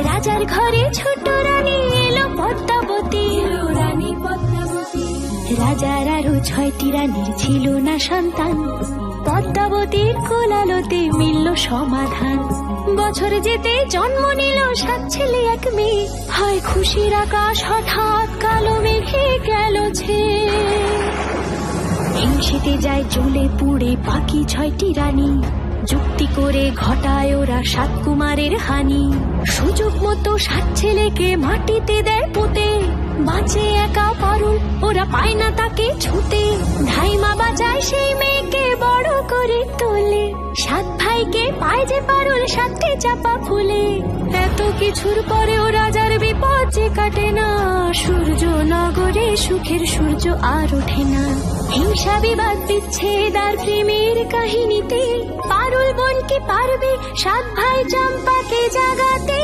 রাজার ঘরে ছোট রানী এলো পদ্মাবতী, রানী পদ্মাবতী। রাজার আরো 6টি রানীর ছিল না সন্তান, পদ্মাবতীর কোলালোতে মিলল সমাধান। বছর যেতে জন্ম নিল 7 ছেলে 1 মেয়ে, হয় খুশির আকাশ হঠাৎ কালো মেঘে গেল ছেয়ে। হিংসেতে যায় জ্বলে পুড়ে বাকি 6টি রানী, যুক্তি করে ঘটায় ওরা 7 কুমারের হানি। সুযোগ মতো 7 ছেলেকে মাটিতে দেয় পুঁতে, বাঁচে একা পারুল, ওরা পায় না তাকে ছুতে। ধাইমা বাজায় সেই মেয়েকে বড় করে তোলে, 7 ভাইকে পায় যে পারুল 7টি চাপা ফুলে। এত কিছুর পরেও রাজার বিপদ যে কাটে না, সূর্য নগরে সুখের সূর্য আর ওঠে না। হিংসা বিবাদ বিচ্ছেদ আর প্রেমের কাহিনীতে পারুল বোন কি পারবে 7 ভাই চম্পাকে জাগাতে।